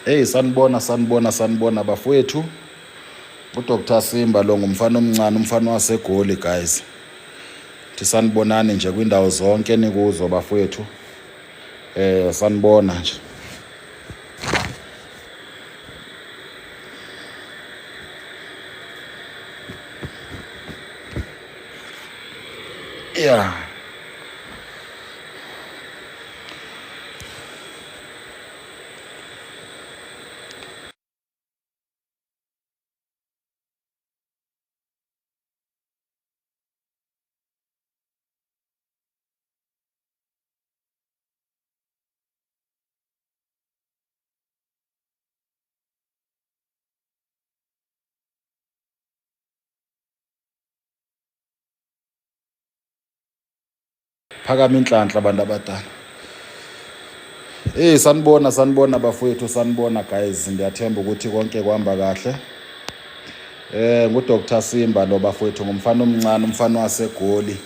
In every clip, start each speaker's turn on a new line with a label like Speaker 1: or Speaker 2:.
Speaker 1: Hey, sanibona bafowethu. UDr Simba lo ngumfana omncane, umfana waseGoli guys. Thi sanibonani nje kwindawo zonke nikuzo bafowethu. Sanibona nje. Yeah. Phakama inhlanhla abantu abadala. Hey, sanibona bafowethu, sanibona guys. Ndiyathemba ukuthi konke kuhamba kahle. NguDr Simba lo bafowethu, ngumfana omncane, umfana waseGoli.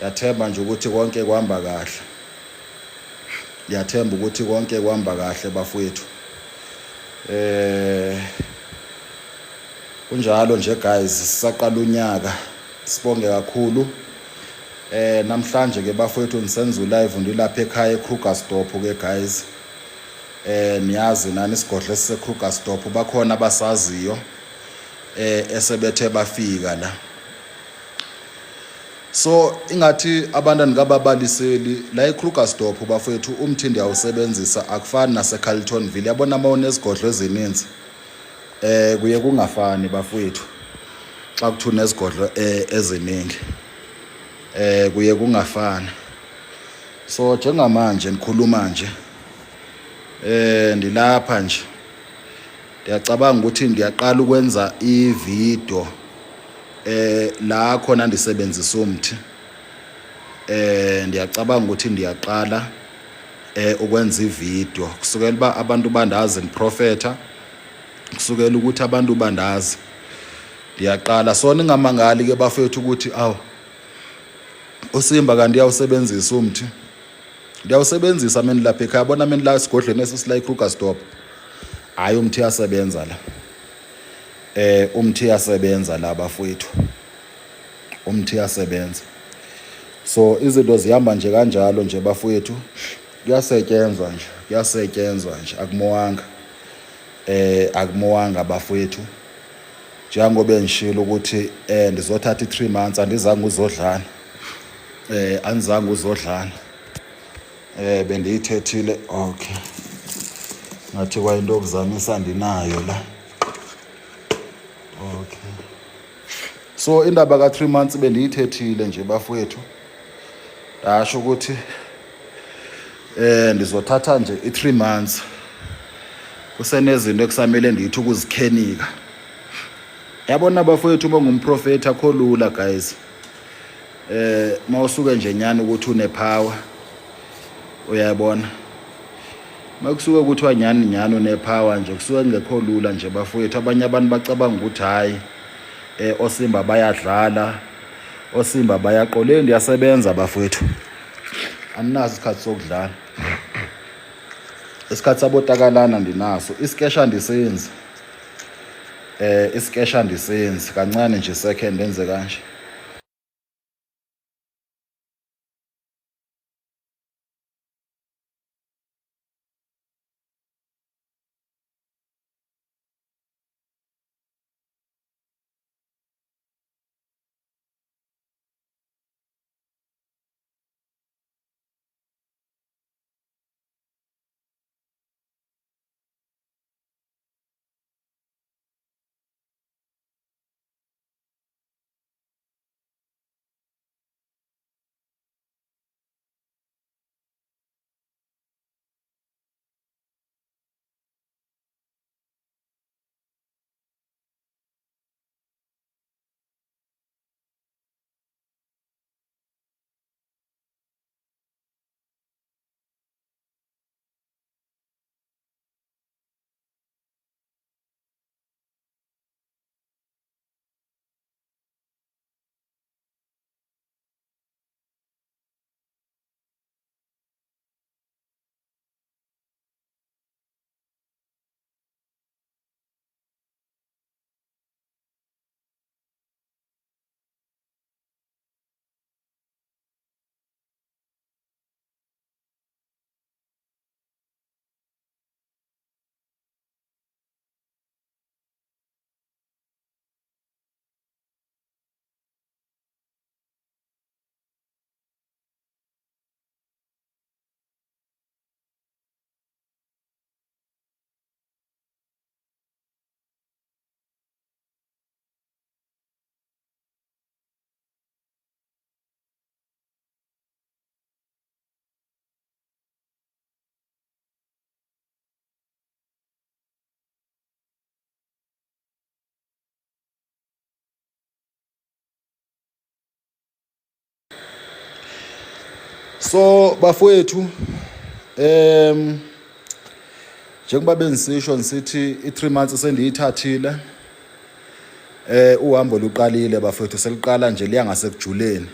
Speaker 1: Yathemba nje ukuthi konke kuhamba kahle. Yathemba ukuthi konke kuhamba kahle bafowethu. Kunjalo nje guys, sisaqala unyaka. Sibonge kakhulu. Namhlanje ke bafowethu nisenza live ndilapha ekhaya eKrugersdorp ke guys. Niyazi nani isigodlo esiseKrugersdorp, bakhona abasaziyo esebethe bafika la. So ingathi abantu andikababaliseli la eKrugersdorp bafowethu, umthi ndiyawusebenzisa akufani naseCarltonville. Yabona uma unesigodlo ezininzi kuye kungafani bafowethu xa kuthi unezigodlo eziningi. Kuye kungafani. So njengamanje nikhuluma nje ndilapha nje, ndiyacabanga ukuthi ndiyaqala ukwenza ividiyo la khona ndisebenzisa umthi. Ndiyacabanga ukuthi ndiyaqala ukwenza ividiyo kusukela uba abantu bandazi niprofetha, kusukela ukuthi abantu bandazi ndiyaqala. So ningamangali ke bafethu ukuthi awu uSimba kanti uyawusebenzisa umthi. Ndiyawusebenzisa mina lapha ekhaya. Bona mina la esigodlweni esisila eKrugersdorp, hayi umthi uyasebenza la. Umthi uyasebenza la bafowethu, umthi uyasebenza. So izinto zihamba nje kanjalo nje bafowethu, kuyasetyenzwa nje, akumowanga. Akumowanga bafowethu, njengoba ngishilo ukuthi ndizothatha i3 months andizange uzodlana. Anizange uzodlana. Bendiyithethile. Okay, ngathi kwayinto okuzamisa ndinayo la. Okay, so indaba ka3 months bendiyithethile nje bafowethu, ndasho ukuthi ndizothatha nje i3 months. Kusenezinto ekusamele ndiyithi ukuzikhenika. Yabona bafowethu, uma ngumprofeti akho lula guys. Mawusuke nje nyani ukuthi unepower, uyayibona. Makusuke kuthiwa nyani unepower nje, kusuke kungekho lula nje bafowethu. Abanye abantu bacabanga ukuthi hayi oSimba bayadlala, oSimba bayaqola. Ndiyasebenza bafowethu, aninaso isikhathi sokudlala. Isikhathi sabotakalana ndinaso. Iskesha ndisenzi, iskesha ndisenzi kancane nje second enze kanje. So bafowethu, njengoba bensisho nisithi i3 months sendiyithathile, uhambo luqalile bafowethu, seliqala nje liya ngasekujuleni.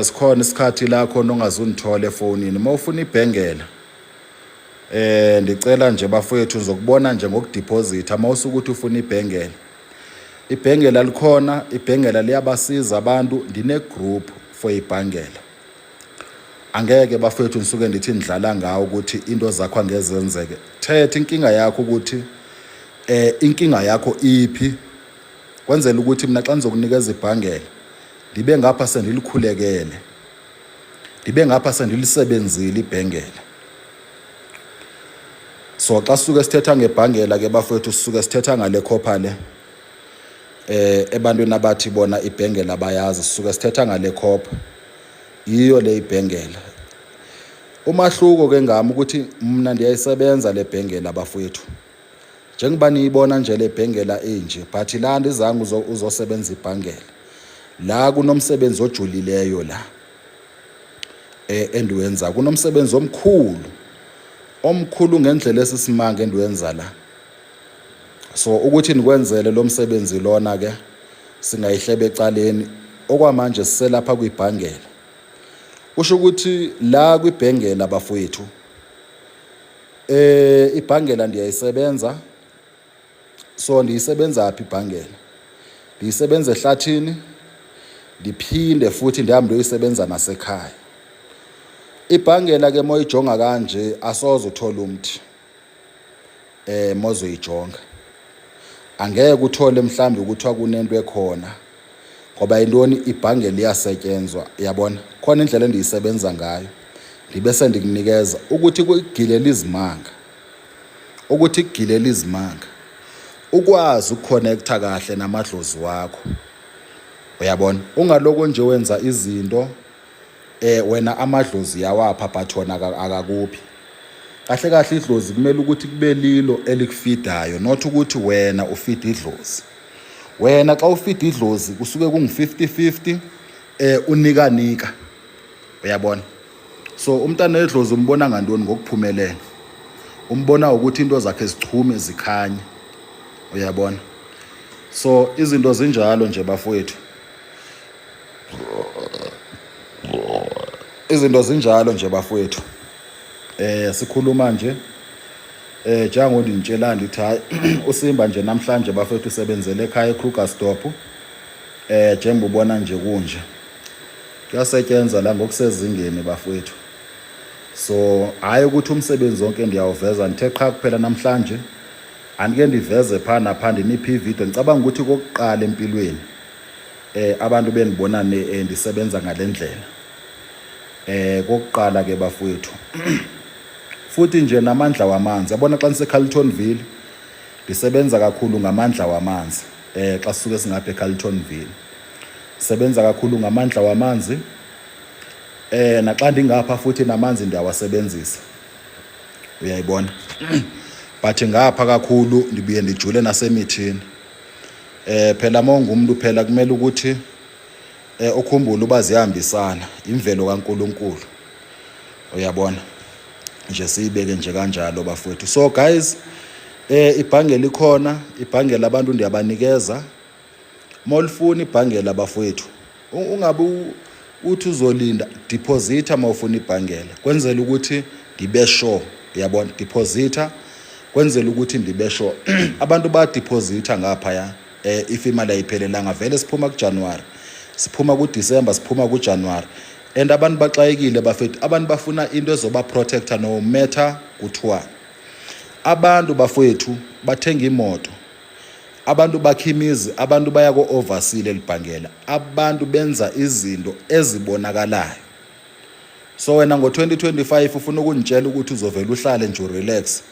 Speaker 1: Sikhona isikhathi la khona ongazunithola efonini mawufuna ibhengela. Ndicela nje bafowethu uzokubona nje ngokudeposit mawusuka ukuthi ufuna ibhengela. Ibhengela likhona, ibhengela liyabasiza abantu, ndine group for ibhangela. Angeke bafowethu nisuke ndithi ndidlala ngawo ukuthi into zakho angezenzeke. Thetha inkinga yakho ukuthi inkinga yakho iphi, kwenzela ukuthi mina xa nizokunikeza ibhangela ndibe ngapha sendilikhulekele, ndibe ngapha sendilisebenzile ibhengela. So xa sisuke sithetha ngebhangela ke bafowethu, sisuke sithetha ngale khopha le ebantwini abathi bona ibhengela bayazi, sisuke sithetha ngale khopha, yiyo le ibhengela. Umahluko ke ngami ukuthi mina ndiyayisebenza le bhengela bafowethu, njengoba niyibona nje le bhengela enje, but la ndizange uzosebenza ibhangela la kunomsebenzi ojulileyo la endiwenza, kunomsebenzi omkhulu ngendlela esisimanga endiwenza la. So ukuthi nikwenzele lo msebenzi lona ke singayihlebe ecaleni, okwamanje siselapha kwibhangela. Kusho ukuthi la kwibhengela bafowethu, ibhangela ndiyayisebenza. So ndiyisebenza aphi ibhangela? Ndiyisebenza ehlathini, ndiphinde futhi ndihambe uyisebenza nasekhaya. Ibhangela ke moyijonga kanje asoze uthola umthi mozoyijonga. Angeke uthole mhlambi ukuthi akunento ekhona, ngoba intoni ibhangela iyasetyenzwa, yabona. Khona indlela endiyisebenza ngayo, ndibese ndikunikeza ukuthi kugilela izimanga, ukuthi kugilela izimanga, ukwazi ukukhonektha kahle namadlozi wakho, uyabona. Ungaloko nje wenza izinto wena amadlozi yawapha but wona akakuphi. Kahle kahle idlozi kumele ukuthi kube lilo elikufeedayo, not ukuthi wena ufeed idlozi. Wena xa ufeed idlozi kusuke kungu-50-50 unika, uyabona. So umntana wedlozi umbona ngantoni? Ngokuphumelela. Umbona ukuthi into zakhe zichume zikhanye, uyabona. So izinto zinjalo nje bafowethu, izinto zinjalo nje bafowethu. Sikhuluma nje njengo ndintshela ndithi hayi uSimba nje namhlanje bafowethu usebenzele ekhaya eKrugersdorp. Njengoba ubona nje kunje kuyasetyenza la ngokusezingeni bafowethu. So hayi ukuthi umsebenzi wonke ndiyawuveza, ndithe qha kuphela namhlanje andike ndiveze phana phanda niphi ivideo. Ngicabanga ukuthi kokuqala empilweni abantu benibona ndisebenza ngalendlela. Kokuqala ke bafowethu futhi nje namandla wamanzi, yabona xa niseCarltonville ndisebenza kakhulu ngamandla wamanzi. Xa sisuke singapha eCarltonville sebenza kakhulu ngamandla wamanzi. Naxa ndingapha futhi namanzi ndiyawasebenzisa, uyayibona. But ngapha kakhulu ndibuye ndijule nasemithini. Phela mongumuntu phela kumele ukuthi ukhumbule uba zihambisana, imvelo kaNkulunkulu, uyabona. Nje siyibeke nje kanjalo bafowethu. So guys, ibhangela ikhona, ibhangela abantu ndiyabanikeza. Mawulifuna ibhangela bafowethu, ungabe uthi uzolinda, deposita mawufuna ibhangela, kwenzela ukuthi ndibe sure, uyabona. Deposita kwenzela ukuthi ndibe sure. Abantu ba deposita ngapha ya if imali ayiphelelanga, vele siphuma kuJanuary, siphuma kuDisemba, siphuma kuJanuary. And abantu baxayekile bafethu, abantu bafuna into ezoba protector no matter kuthiwa. Abantu bafethu bathenga imoto, abantu bakhimizi, abantu baya ko-oversea elibhangela, abantu benza izinto ezibonakalayo. So wena ngo-2025 ufuna ukunitshela ukuthi uzovela uhlale nje urelax.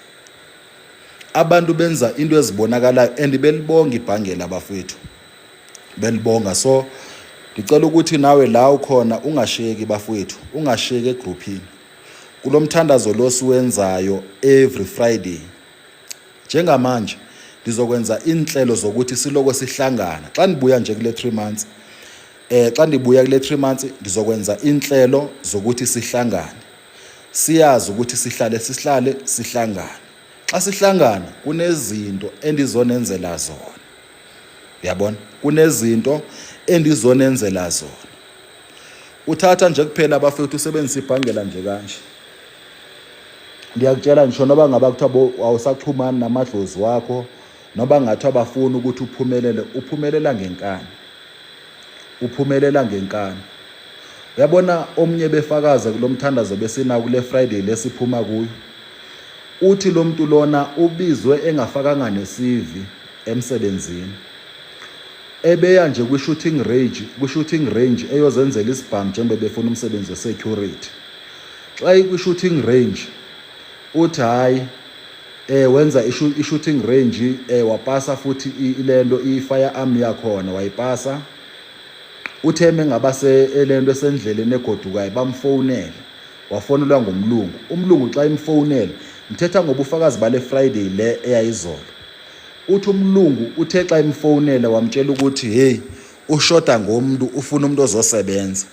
Speaker 1: Abantu benza into ezibonakalayo and belibonga ibhangela bafethu, belibonga. So ngicela ukuthi nawe la ukhona ungasheki bafowethu, ungasheki egroupini. Kulomthandazo lo siwenzayo every Friday. Njengamanje ndizokwenza inhlelo zokuthi siloko sihlangana. Xa nibuya nje kule 3 months xa ndibuya kule 3 months ngizokwenza inhlelo zokuthi sihlangane, siyazi ukuthi sihlale sihlangane. Xa sihlangana kunezinto endizonenzela zona, uyabona, kunezinto endizonenzela zona. Uthatha nje kuphela bafethu usebenzisa ibhangela nje kanje. Ndiyakutshela ngisho noba ngaba kuthiwa awusaxhumani namadlozi wakho, noba ngathiwa bafuna ukuthi uphumelela ngenkani. Uphumelela ngenkani. Uyabona omnye befakaza kulo mthandazo besinawo kule Friday lesiphuma kuyo. Uthi lo muntu lona ubizwe engafakanga ne-CV emsebenzini. Ebeya nje kwi-shooting range eyozenzela isibhamu njengoba befuna umsebenzi we-security. Xa ikwi-shooting range uthi hayi wenza i-shooting range wapasa futhi ilento i-firearm yakhona wayipasa. Uthe mengabase elento esendleleni egodukayo bamfonele, wafonelwa ngumlungu. Umlungu xa imfonele, ngithetha ngoba ufakazi bale Friday le eyayizolo. Uthi umlungu uthe xa imfonele wamtshela ukuthi hey ushoda ngomuntu ufuna umuntu ozosebenza.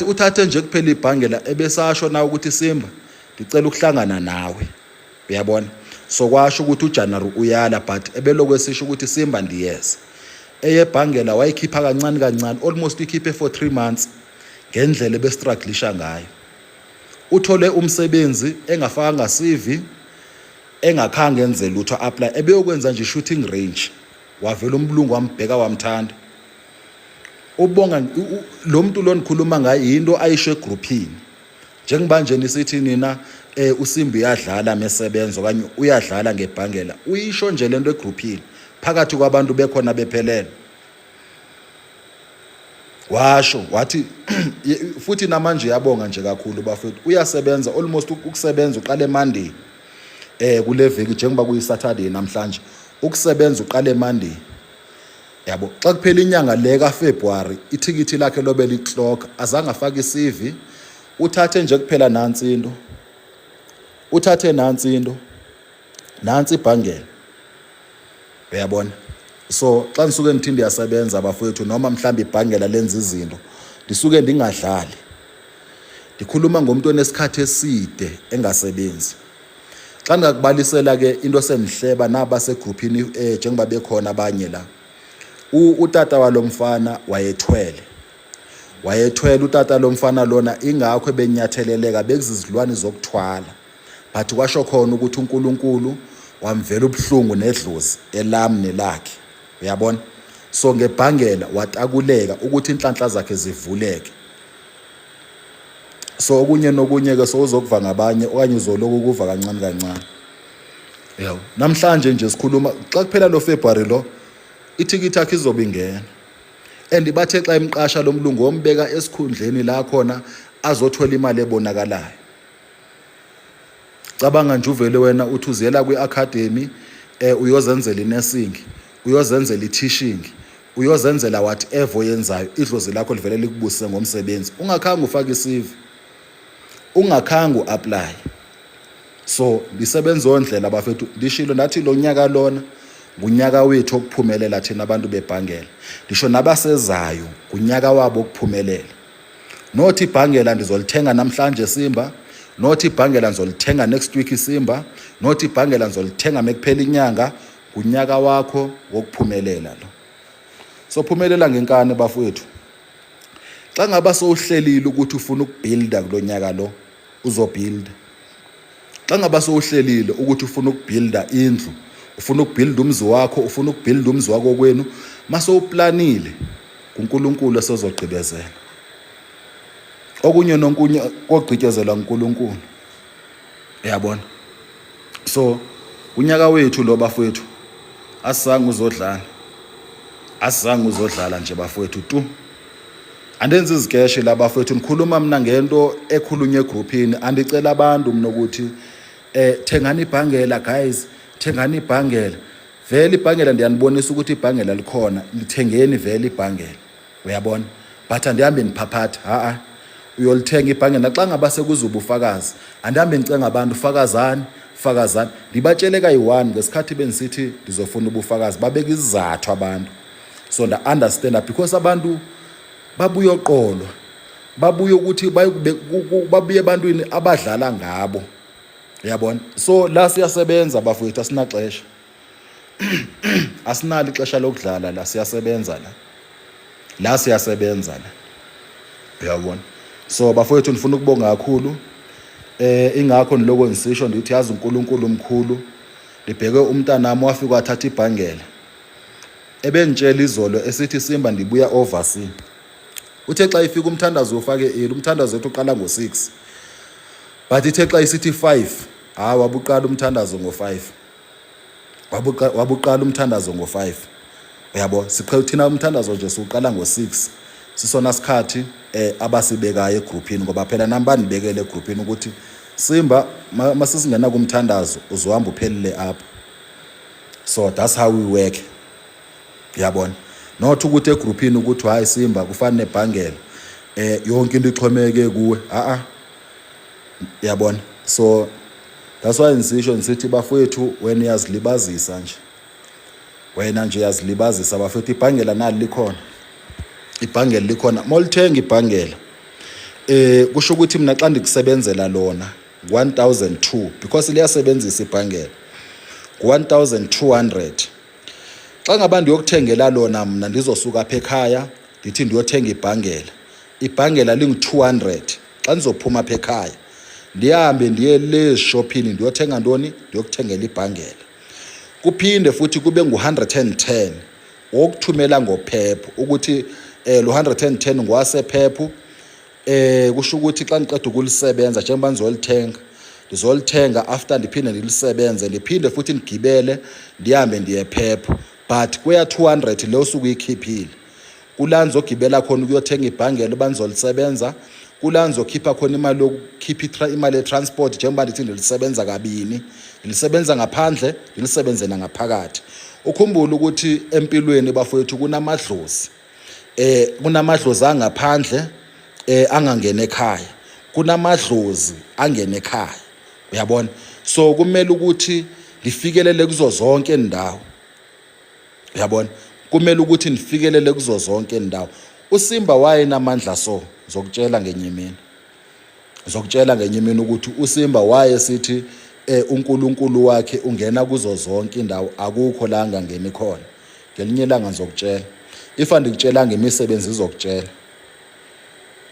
Speaker 1: Uthathe nje kuphela ibhangela ebesasho na ukuthi Simba ngicela ukuhlangana nawe, uyabona. So kwasho ukuthi uJanuary uyala but ebeloko esisho ukuthi Simba ndiyeza. Eyebhangela wayikhipha kancane kancane, almost ikhiphe for 3 months ngendlela ebestrugglisha ngayo. Uthole umsebenzi engafakanga CV, engakhange enze lutho apply, ebeyokwenza nje shooting range. Wavela umlungu wambheka wamthanda. Ubonga lo muntu lo nikhuluma ngaye into ayisho egroupini. Njengoba nje nisithi nina uSimbi uyadlala mesebenzo kanye uyadlala ngebhangela. Uyisho nje lento egroupini phakathi kwabantu bekhona bephelele. Washo wathi futhi namanje yabonga nje kakhulu bafethu. Uyasebenza almost ukusebenza uqale Monday kule veki njengoba kuyiSaturday namhlanje. Ukusebenza uqale Monday. Yabo, xa kuphela inyanga le kaFebruary ithikithi lakhe lobe li-clock azange afake i-CV. Uthathe nje kuphela nansi into. Uthathe nansi into. Nansi ibhangela. Uyabona? So xa ngisuke ngithi ndiyasebenza bafowethu noma mhlawumbe ibhangela lenza izinto, ndisuke ndingadlali. Ndikhuluma ngomuntu onesikhathi eside engasebenzi. Xa ngakubalisela ke into semhleba naba segroupini njengoba bekhona abanye la. Utata walomfana wayethwele utata lomfana lona ingakho ebenyatheleleka bekuzizilwane zokuthwala. But kwasho khona ukuthi uNkulunkulu wamvela ubhlungu nedlozi elami nelakhe, uyabona. So ngebhangela watakuleka ukuthi inhlanhla zakhe zivuleke. So okunye nokunye ke sowuzokuva ngabanye okanye uzoloku kuva kancane kancane. Yebo, namhlanje nje sikhuluma xa kuphela lo February lo ithikithi yakhe izobe ingena. And bathe xa imqasha lo mlungu wombeka esikhundleni la khona azothola imali ebonakalayo. Cabanga nje uvele wena uthi uzela kwi-academy uyozenzela i-nursing, uyozenzela i-teaching, uyozenzela whatever oyenzayo, idlozi lakho livele likubusise ngomsebenzi. Ungakhange ufake i-CV, ungakhange u-apply. So lisebenza ondlela bafethu. Ndishilo nathi lo nyaka lona ngunyaka wethu okuphumelela thina abantu bebhangela. Ndisho nabasezayo ngunyaka wabo okuphumelela. Nothi ibhangela ndizolithenga namhlanje Simba, nothi ibhangela ngizolithenga next week Simba, nothi ibhangela ngizolithenga mekuphela inyanga, ngunyaka wakho wokuphumelela lo. So phumelela ngenkani bafowethu. Xa ngaba sowuhlelile ukuthi ufuna ukubuilda kulonyaka lo, uzobuilda. Xa ngaba sowuhlelile ukuthi ufuna ukubuilda indlu, ufuna ukubuilda umzi wakho, ufuna ukubuilda umzi wako kwenu, mase uplanile uNkulunkulu esezogqibezela. Okunye nonkunye kogqityezelwa uNkulunkulu. Uyabona? So unyaka wethu lo bafowethu asizange uzodlala. Asizange uzodlala nje bafowethu tu. Andenze izikeshe la bafowethu, ngikhuluma mina ngento ekhulunywe egroupini. Andicela abantu mina ukuthi thengani ibhangela guys, thengani ibhangela. Vele ibhangela ndiyanibonisa ukuthi ibhangela likhona, lithengeni vele ibhangela. Uyabona? But andihambe niphaphatha, uyolithenga ibhangela xa ngaba sekuzuba ufakazi. Andihambe ngicenga abantu fakazani. Ndibatshele kayi-1 ngesikhathi benisithi ndizofuna ubufakazi babeka izizathu abantu. So nda understand because abantu babuye oqolwa, babuye ukuthi babuye ebantwini abadlala ngabo, uyabona. So la siyasebenza bafowethu, asinaxesha asinalo ixesha lokudlala la, siyasebenza la siyasebenza la, uyabona. So bafowethu nifuna ukubonga kakhulu, ingakho niloko ngisisho ndithi yazi uNkulunkulu omkhulu. Libheke umntanami wafika wathatha ibhangela, ebengitshela izolo esithi Simba ndibuya overseas. Uthe xa ifika umthandazo ufake umthandazo wethu uqala ngo-6, but ithe xa isithi 5, wabuqala umthandazo ngo-5, wabuqala umthandazo ngo-5, uyabo. Siqhela thina umthandazo nje siuqala ngo-6, sisona sikhathi abasibekayo egroupini, ngoba phela nami banibekele egroupini ukuthi Simba masisingena kumthandazo uzohamba uphelele apha. So that's how we work, uyabona. Not ukuthi egroupini ukuthi hayi Simba kufanele nebhangela yonke into ixhomeke kuwe, uyabona. So that's why nisithi bafowethu, wena yazilibazisa nje, wena nje yazilibazisa bafowethu. Ibhangela nalo likhona, ibhangela likhona. Molithenga ibhangela kusho ukuthi mina xa ndikusebenzela lona 1002, because liyasebenzisa ibhangela 1200. Xa ngaba ndiyokuthengela lona mina ndizosuka apha ekhaya ndithi ndiyothenga ibhangela lingu-200. Xa ndizophuma apha ekhaya ndihambe ndiye le shopping ndiyothenga ntoni, ndiyokuthengela ibhangela. Kuphinde futhi kube ngu-110 wokuthumela ngophepho, ukuthi lo 110 ngwasephepho. Kusho ukuthi xa ngiqeda ukulisebenza njengoba ndizolithenga after ndiphinde ndilisebenze, ndiphinde futhi ndigibele ndihambe ndiye phepho. But kuya 200 le usuku uyikhiphile, kula nizogibela khona ukuyothenga ibhangela uba nizolisebenza, kula nizokhipha khona imali yokukhipha imali ye-transport, njengoba ndithi ndilisebenza kabini, ndilisebenza ngaphandle ndilisebenze nangaphakathi. Ukhumbule ukuthi empilweni bafowethu kunamadlozi, kunamadlozi angaphandle angangena ekhaya, kunamadlozi angena ekhaya, uyabona. So kumele ukuthi lifikelele kuzo zonke indawo, uyabona. Kumele ukuthi nifikelele kuzo zonke indawo. uSimba wayenamandla so, ngizokutshela ngenye imini ukuthi uSimba wayesithi uNkulunkulu wakhe ungena kuzo zonke indawo, akukho la angangeni khona. Ngelinye ilanga ngizokutshela, ifa ndikutshela ngemisebenzi izokutshela,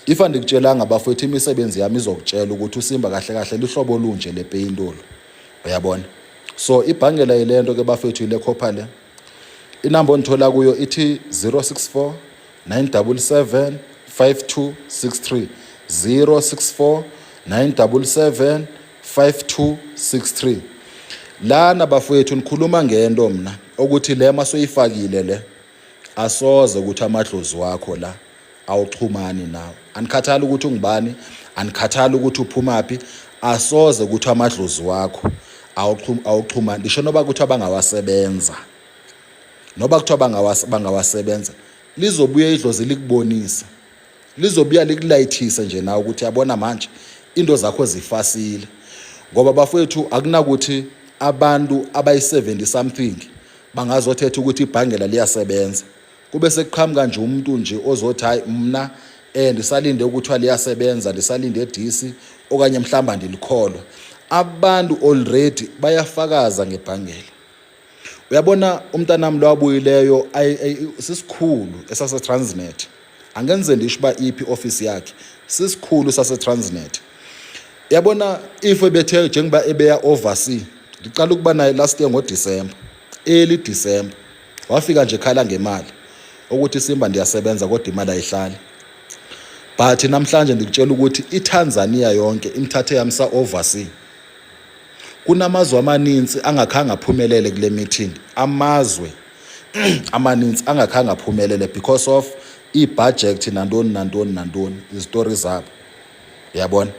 Speaker 1: ifa ndikutshelanga bafowethu imisebenzi yami izokutshela ukuthi uSimba kahle kahle lihlobo lunje lepeyintolo, uyabona. So ibhangela yilento ke bafowethu, ile khopha le, inamba onithola kuyo ithi 064 977 5263, 064 977 5263. Lana bafowethu nikhuluma ngento mina ukuthi le masoyifakile le asoze ukuthi amadlozi wakho la awuxhumani nawo. Anikhathali ukuthi ungubani, anikhathali ukuthi uphumaphi, asoze ukuthi amadlozi wakho awuxhumani. Ngisho noba kuthiwa bangawasebenza, noba kuthiwa bangawasebenza, lizobuya idlozi likubonisa, lizobuya likulayithise nje nawe ukuthi yabona manje into zakho zifasile. Ngoba bafowethu akunakuthi abantu abayi-70 something bangazothetha ukuthi ibhangela liyasebenza, kube sekuqhamuka nje umuntu nje ozothi hayi mna ndisalinde ukuthi liyasebenza, ndisalinde edisi okanye mhlamba ndilikholwa. Abantu already bayafakaza ngebhangela. Uyabona umntanami lo wabuyileyo sisikhulu esase-Transnet, angenze ndisho uba iphi office yakhe, sisikhulu sase-Transnet. Yabona if ebethe njengoba ebeya overseas, ndiqala ukuba naye last year ngoDisemba, early December, wafika nje khala ngemali ukuthi Simba ndiyasebenza kodwa imali ayihlali. But namhlanje ndikutshela ukuthi iTanzania yonke imthathe yamsa overseas. Kunamazwe amaninzi angakhange aphumelele kule meeting, amazwe amaninzi angakhange aphumelele because of i-budget nantoni izitori zabo, uyabona.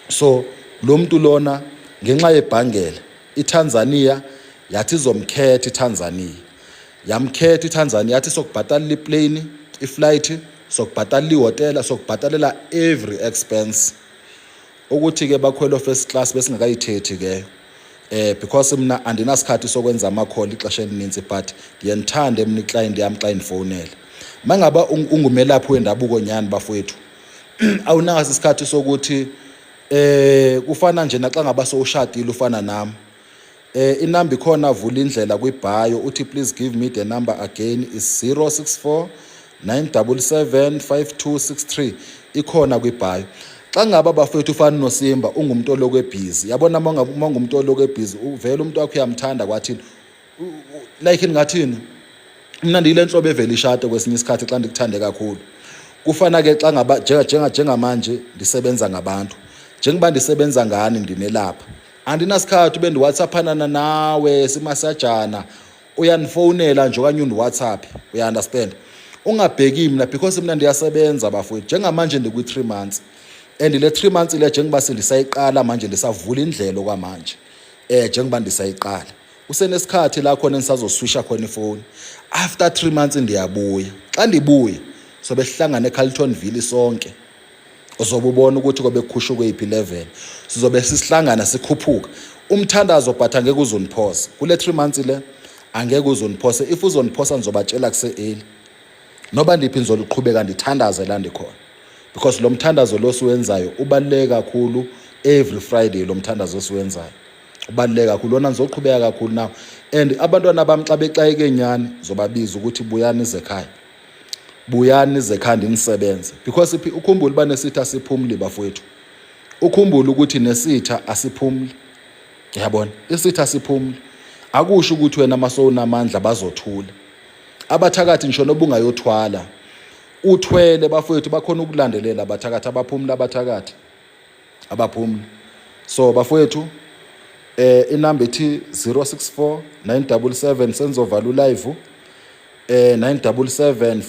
Speaker 1: So lo muntu lona ngenxa yebhangela iTanzania yathi izomkhetha iTanzania, yamkhetha iTanzania yathi sokubhatalela iplane, iflight, sokubhatalela ihotela, sokubhatalela every expense. Ukuthi ke bakhwela first class besingakayithethi ke because mina andinasikhathi sokwenza ama call ixesha elininzi, but ndiyenthanda mina iclient yami xa indifonela. mangaba ungumelaphi wendabuko nyani bafowethu awunazi isikhathi sokuthi kufana nje naxa ngaba sowushadile ufana nami. Inamba ikhona, vula indlela kwibhayo uthi please give me the number again is 064 977 5263 ikhona kwibhayo. Xa ngaba bafethu ufana noSimba ungumuntu oloko ebhizi, yabona uma ungumuntu oloko ebhizi uvela umuntu wakho uyamthanda kwathini like ngathini mina ndile nhlobo evela ishade kwesinye isikhathi xa ndikuthande kakhulu. Kufana ke xa ngaba njengamanje ndisebenza ngabantu, njengoba ndisebenza ngani ndinelapha, andinasikhathi ube ndiwhatsappana nawe simasajana uyanifonela nje okanye undiwhatsapp, uya understand. Ungabheki mina because mina ndiyasebenza bafowethu, njengamanje ndikwi-3 months and le 3 months le njengoba sendisayiqala manje ndisavula indlela okwamanje njengoba ndisayiqala usenesikhathi la khona nisazoswisha khona ifoni. After 3 months ndiyabuya, xa ndibuya sobe sihlangane eCarltonville sonke, uzobe ubona ukuthi kobe kukhusha kweyiphi level, sizobe sisihlangana sikhuphuka. Umthandazo but angeke uzoniphosa kule 3 months le, angeke uzoniphosa. If uzoniphosa nizobatshela kuse-early noba ndiphi nizoliqhubeka ndithandaze la ndikhona, because lo mthandazo lo siwenzayo ubaluleke kakhulu. Every Friday lo mthandazo siwenzayo ubaluleke kakhulu, lona nizoqhubeka kakhulu nawo. And abantwana bami xa bexayeke nyani zobabiza ukuthi buyani zekhaya, buyani zekhaya nisebenze, because ukhumbule uba nesitha asiphumuli bafowethu, ukhumbule ukuthi nesitha asiphumuli, yabona isitha asiphumuli. Akusho ukuthi wena masowunamandla bazothula abathakathi ngisho noba ungayothwala uthwele bafowethu bakhona ukulandelela abathakathi abaphumuli, abathakathi abaphumuli. So bafowethu inamba ethi 064 977 senzovala ulive 977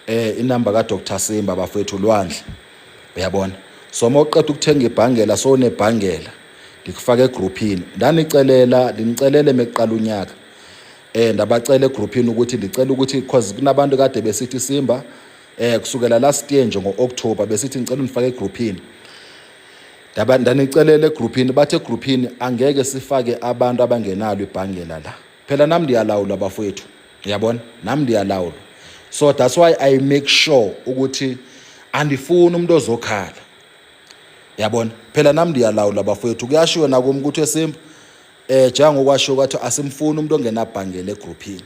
Speaker 1: 5263 inamba kaDr Simba bafowethu Lwandle, uyabona. So mawuqeda ukuthenga ibhangela sonebhangela ndikufaka egroupini, ndinicelele meqala unyaka ndabacela egroupini ukuthi ndicela ukuthi because kunabantu kade besithi Simba kusukela last year nje ngo-October besithi ngicela unifake egroupini. Ndanicelela egroupini, bathe egroupini angeke sifake abantu abangenalo ibhangela la. Phela nami ndiyalawula bafowethu, uyabona, nami ndiyalawula. So that's why I make sure ukuthi andifuni umuntu ozokhala, yabona. Phela nami ndiyalawula bafowethu, kuyashiwo nakum ukuthi Simba njengokwashiwo kwathi asimfuni umuntu ongenabhangela egroupini.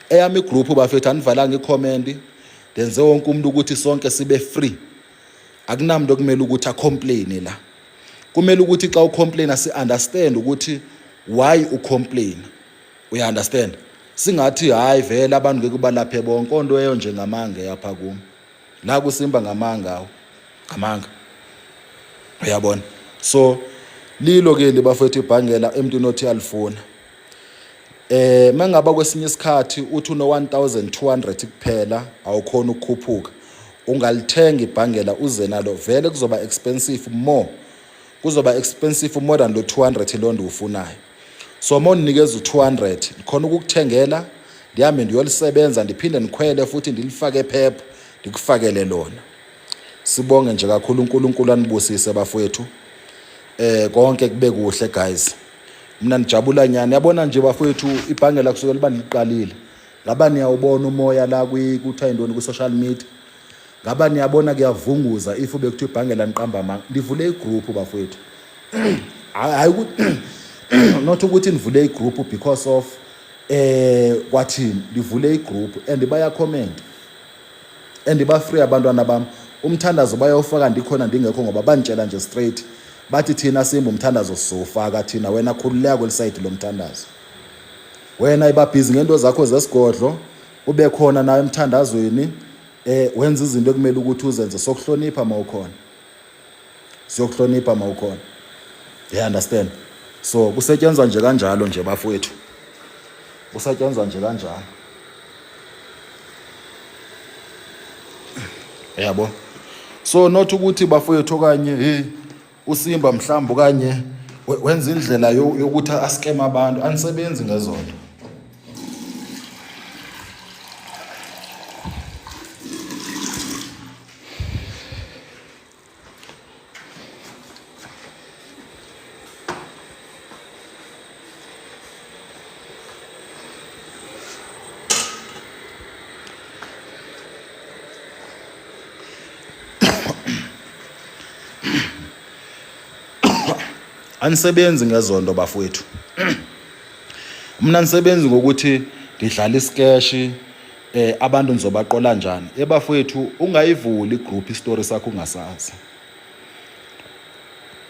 Speaker 1: Eyami igroup bafowethu anivalanga icomment, ndenze wonke umuntu ukuthi sonke sibe free. Akunamuntu okumele ukuthi acomplain la. Kumele ukuthi xa ucomplain si-understand ukuthi why ucomplain, uya understand. Singathi hayi vele abantu ngeke balaphe bonke onto eyo nje ngamanga yapha kum la kuSimba ngamanga awu ngamanga, uyabona. So lilo ke libafethu ibhangela emntwini othi alifuna. Mangaba kwesinye isikhathi uthi uno 1200 kuphela awukhona ukukhuphuka, ungalithenga ibhangela uze nalo, vele kuzoba expensive more, kuzoba expensive more than lo 200 lo ndiwufunayo. So mawunikeza u200 khona ukukuthengela ndihambe ndiyolisebenza ndiphinde nikhwele futhi ndilifake phepha ndikufakele lona. Sibonge nje kakhulu uNkulunkulu anibusise bafowethu, konke kube kuhle guys. Mina nijabula nyani, yabona nje bafowethu ibhangela kusukela uba niliqalile ngaba niyawubona umoya la kuthiwa intoni ku-social media, ngaba niyabona kuyavunguza if bekuthiwa ibhangela niqamba manga. Ndivule igroup bafowethu hayi not ukuthi nivule igroup because of kwathini, ndivule igroup and baya comment and ba free abantwana bami. Umthandazo bayawufaka ndikhona ndingekho ngoba bantshela nje straight bathi thina Simba umthandazo sizofaka thina, wena khululeka kwelisayidi lo mthandazo, wena ibabhizi ngento zakho zesigodlo ube khona nawe emthandazweni wenza izinto ekumele ukuthi uzenze. Sokuhlonipha mawukhona, siyokuhlonipha mawukhona, you understand. So kusetshenzwa nje kanjalo nje bafowethu, kusetshenzwa nje kanjalo, yabo. So not ukuthi bafowethu okanye uSimba mhlawumbe okanye wenza indlela yokuthi askema abantu, anisebenzi ngezonto. anisebenzi ngezonto bafowethu. Mina nisebenzi ngokuthi ngidlala iskeshi abantu nizobaqola njani. Bafowethu ungayivuli igroup istory sakho ungasazi.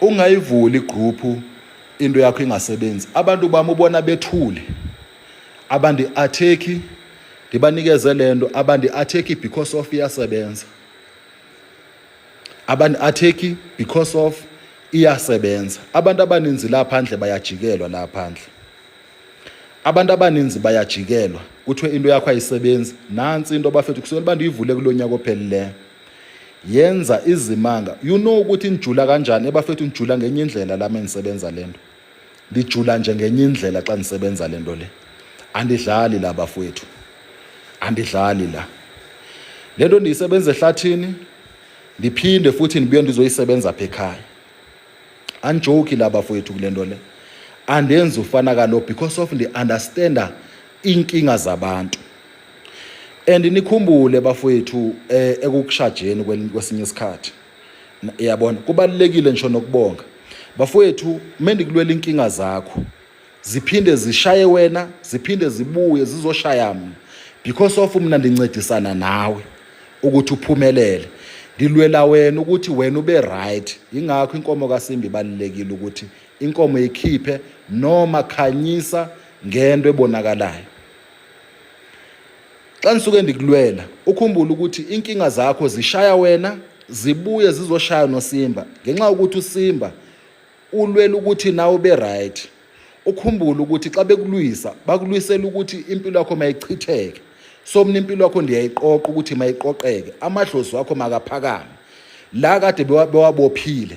Speaker 1: Ungayivuli igroup into yakho ingasebenzi. Abantu bami ubona bethule. Abandi atheki ndibanikeze lento abandi atheki because of iyasebenza. Abandi atheki because of iyasebenza. Abantu abaninzi la phandle bayajikelwa la phandle. Abantu abaninzi bayajikelwa kuthiwe into yakho ayisebenzi. Nansi into bafethu kusukela bantu ivule kulonyaka ophelileyo. Yenza izimanga. You know ukuthi nijula kanjani bafethu nijula ngenye indlela la menisebenza lento. Lijula nje ngenye indlela xa nisebenza lento le. Andidlali la bafowethu. Andidlali la. Lento ndiyisebenza ehlathini ndiphinde futhi ndibuye ndizoyisebenza apha ekhaya. Anjoke la bafowethu kulento le. Andenzi ufana kalo because of ndi-understanda inkinga zabantu. And nikhumbule bafowethu ekukushajeni kwesinye isikhathi. Uyabona kubalekile ngisho nokubonga. Bafowethu mendikulwela inkinga zakho ziphinde zishaye wena ziphinde zibuye zizoshaya mina because of mina ndincedisana nawe ukuthi uphumelele. Ndilwela wena ukuthi wena ube right. Ingakho inkomo kaSimbi ibalekile ukuthi inkomo ikhiphe noma khanyisa ngento ebonakalayo. Xa nisuke ndikulwela ukhumbule ukuthi inkinga zakho zishaya wena zibuye zizoshaya noSimba ngenxa ukuthi uSimba ulwela ukuthi nawe ube right. Ukhumbule ukuthi xa bekulwisa bakulwisela ukuthi impilo yakho mayichitheke. So mina impilo yakho ndiyayiqoqa ukuthi mayiqoqeke. Amadlozi wakho makaphakame. La kade bewabophile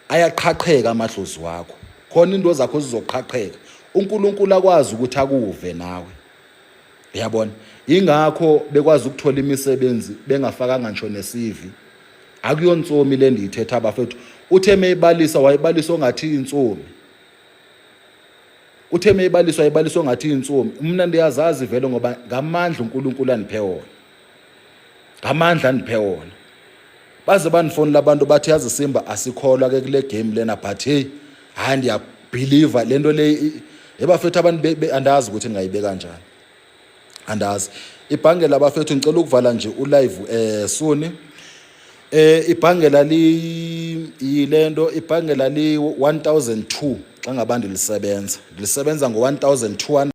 Speaker 1: ayaqhaqheka amadlozi wakho. Khona into zakho zizoqhaqheka. uNkulunkulu akwazi ukuthi akuve nawe. Uyabona? Ingakho bekwazi ukuthola imisebenzi bengafakanga ngisho neCV. Akuyonsomi le ndiyithetha bafethu. Uthe meyibalisa wayibalisa ongathi insomi. Uthe meyibalisa wayibalisa ongathi insomi. Mina ndiyazazi vele ngoba ngamandla uNkulunkulu aniphe wona. Ngamandla aniphe wona. Baze banifonela abantu bathi yazi Simba asikholwa ke kule game lena but hey hayi ndiyabelieve lento le ebafethu abantu andazi ukuthi ningayibeka kanjani. Andazi ibhangela abafethu ngicela ukuvala nje ulive soon. Ibhangela yilento ibhangela li 1002 xa ngabandi lisebenza ngo 1200